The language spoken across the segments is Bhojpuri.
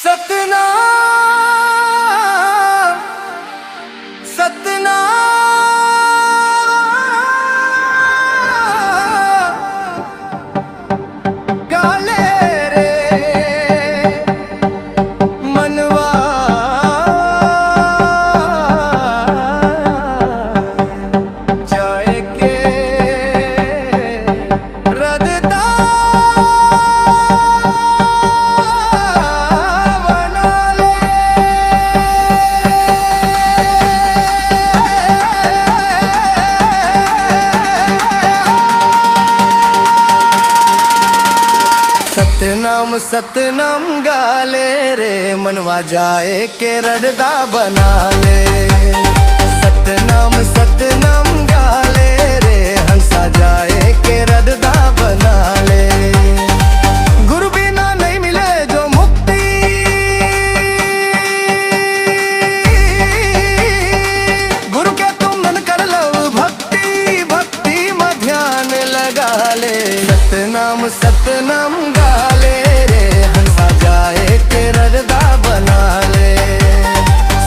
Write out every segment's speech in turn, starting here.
सतनाम सतनाम गाले रे मनवा जाए के रददा सतनाम सतनाम गाले रे मनवा जाए के रडदा बना ले। सतनाम सतनाम गाले रे हंसा जाए के रडदा बना ले। गुरु बिना नहीं मिले जो मुक्ति, गुरु के तुम मन कर लो भक्ति, भक्ति में ध्यान लगा ले। सतनाम सतनाम गाले रे हंसा जाए के रडदा बना ले।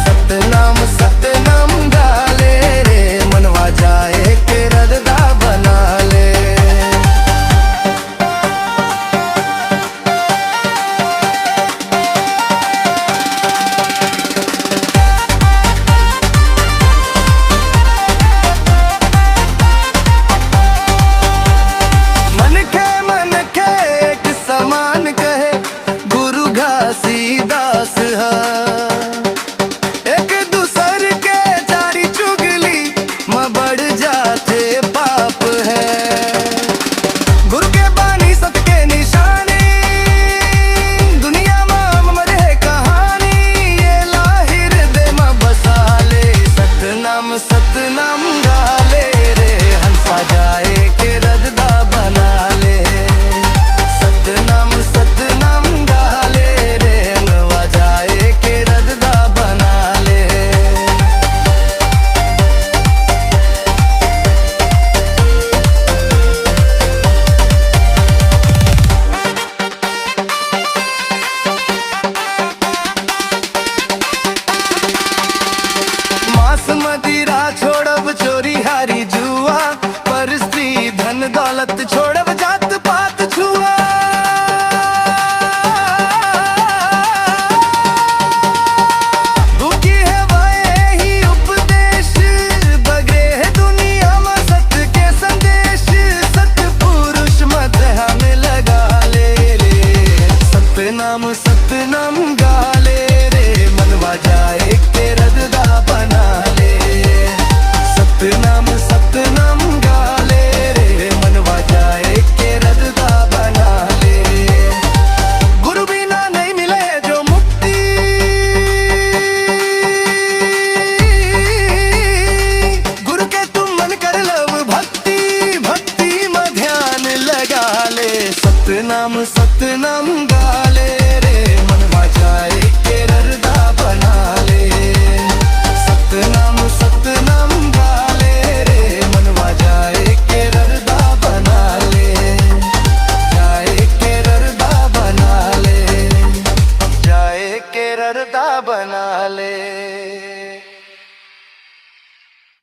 सतनाम सतनाम गाले रे मनवा जाए के रडदा बना ले। दास एक दूसर के जारी चुगली में बढ़ जाते पाप है। गुरु के बानी सत के निशानी दुनिया में अमर है कहानी, ये लाहिर दे में बसा ले। सतनाम सतनाम गाले रे हंसा जाए के रजदा बना ले। सतनाम सतनाम गाले रे मदिरा छोड़ब चोरी हारी जुआ, पर स्त्री धन दौलत छोड़ब जात पात छुआ। दुखी है वाए ही उपदेश बगरे है दुनिया में सत के संदेश। सतपुरुष मत हमें लगा ले रे। सतनाम सतनाम गाले रे मनवा जाए के रजदा बना ले। सतनाम सतनाम गाले रे मनवा जाए के रजदा बना ले। गुरु बिना नहीं मिले जो मुक्ति, गुरु के तुम मन कर लो भक्ति, भक्ति में ध्यान लगा ले। सतनाम सतनाम गा